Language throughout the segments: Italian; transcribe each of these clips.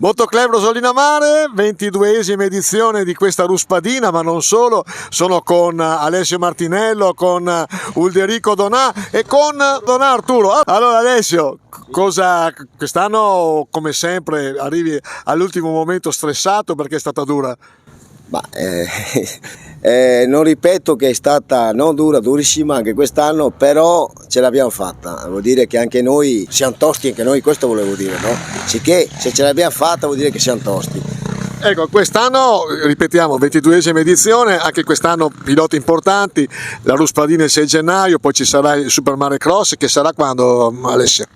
Motoclub Rosolina Mare, 22esima edizione di questa ruspadina, ma non solo, sono con Alessio Martinello, con Ulderico Donà e con Donà Arturo. Allora Alessio, quest'anno come sempre arrivi all'ultimo momento stressato perché è stata dura? Non ripeto che è stata non dura, durissima anche quest'anno, però ce l'abbiamo fatta. Vuol dire che anche noi siamo tosti, anche noi, questo volevo dire, no? Sicché se ce l'abbiamo fatta vuol dire che siamo tosti. Ecco, quest'anno, ripetiamo, 22esima edizione, anche quest'anno piloti importanti, la ruspadina il 6 gennaio, poi ci sarà il Super Mare Cross, che sarà quando, Alessio?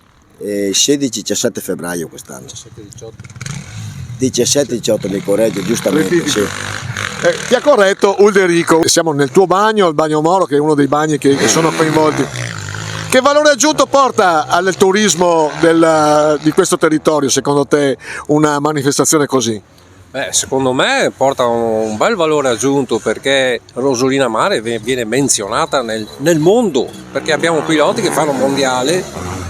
16-17 febbraio quest'anno. 17-18 mi corregge, giustamente, sì. Ti ha corretto Ulderico, siamo nel tuo bagno, il bagno Moro, che è uno dei bagni che sono coinvolti. Che valore aggiunto porta al turismo di questo territorio, secondo te, una manifestazione così? Secondo me porta un bel valore aggiunto, perché Rosolina Mare viene menzionata nel mondo, perché abbiamo piloti che fanno mondiale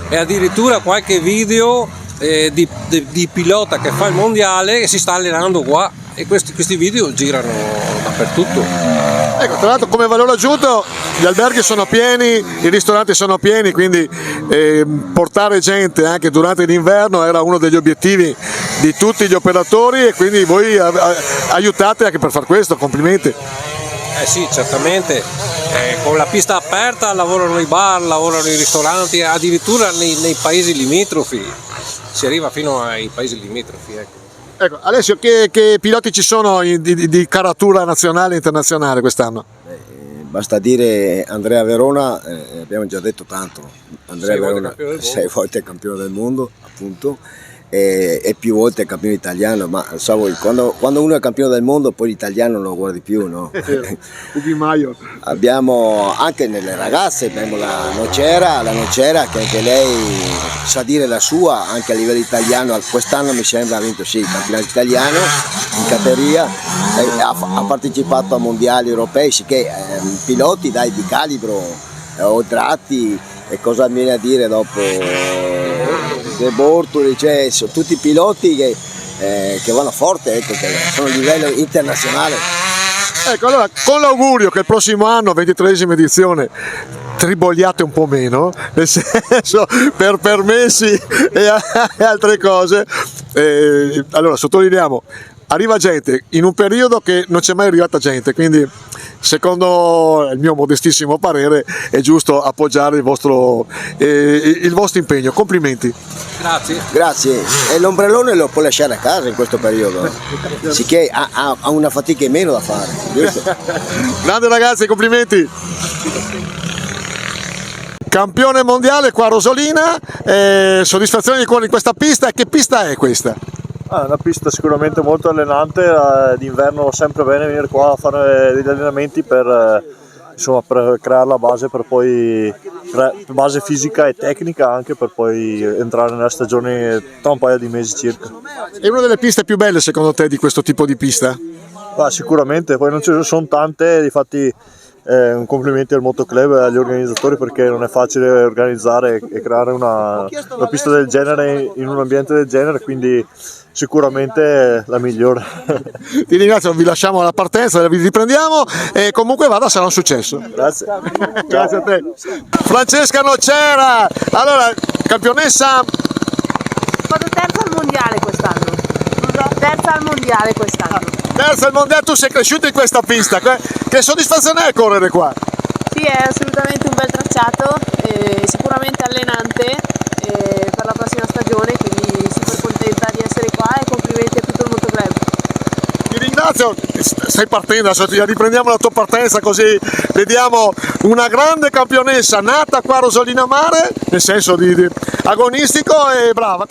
e addirittura qualche video di pilota che fa il mondiale e si sta allenando qua, e questi video girano dappertutto. Ecco, tra l'altro come valore aggiunto gli alberghi sono pieni, i ristoranti sono pieni, quindi portare gente anche durante l'inverno era uno degli obiettivi di tutti gli operatori, e quindi voi aiutate anche per far questo, complimenti. Sì, certamente, con la pista aperta lavorano i bar, lavorano i ristoranti, addirittura nei paesi limitrofi, si arriva fino ai paesi limitrofi. Ecco, Alessio, che piloti ci sono di caratura nazionale e internazionale quest'anno? Basta dire Andrea Verona, abbiamo già detto tanto. Andrea Verona, 6 volte campione del mondo, appunto, e più volte campione italiano, ma so voi, quando uno è campione del mondo poi l'italiano non lo guardi più, no? Abbiamo anche nelle ragazze, abbiamo la Nocera che anche lei sa dire la sua, anche a livello italiano. Quest'anno mi sembra ha vinto il campionato italiano in categoria, ha partecipato a mondiali europei, che piloti di calibro, Odratti, e cosa mi viene a dire dopo? De Bortoli, cioè sono tutti piloti che vanno forte, ecco, che sono a livello internazionale. Ecco, allora con l'augurio che il prossimo anno, 23esima edizione, tribogliate un po' meno, nel senso per permessi e altre cose, allora sottolineiamo, arriva gente in un periodo che non c'è mai arrivata gente, quindi secondo il mio modestissimo parere è giusto appoggiare il vostro impegno. Complimenti. Grazie. E l'ombrellone lo può lasciare a casa in questo periodo, sicché ha una fatica in meno da fare, giusto? Grande ragazzi, complimenti. Campione mondiale qua a Rosolina, soddisfazione di questa pista. Che pista è questa? Una pista sicuramente molto allenante, d'inverno va sempre bene venire qua a fare degli allenamenti per creare la base, per poi base fisica e tecnica, anche per poi entrare nella stagione tra un paio di mesi circa. È una delle piste più belle secondo te di questo tipo di pista? Sicuramente, poi non ce ne sono tante, difatti un complimento al Motoclub e agli organizzatori, perché non è facile organizzare e creare una pista del genere in un ambiente del genere, quindi sicuramente la migliore. Ti ringrazio, vi lasciamo alla partenza, vi riprendiamo e comunque sarà un successo. Grazie. Grazie a te. Francesca Nocera, allora campionessa. Vado terza al mondiale quest'anno. Terza al mondiale quest'anno. Terza al mondiale, tu sei cresciuto in questa pista, che soddisfazione è correre qua? Sì, è assolutamente un bel tracciato, sicuramente allenante per la prossima stagione, quindi super contenta di essere qua e complimenti a tutto il Motoclub. Ti ringrazio, stai partendo, adesso riprendiamo la tua partenza, così vediamo una grande campionessa nata qua a Rosolina Mare, nel senso di agonistico, e brava.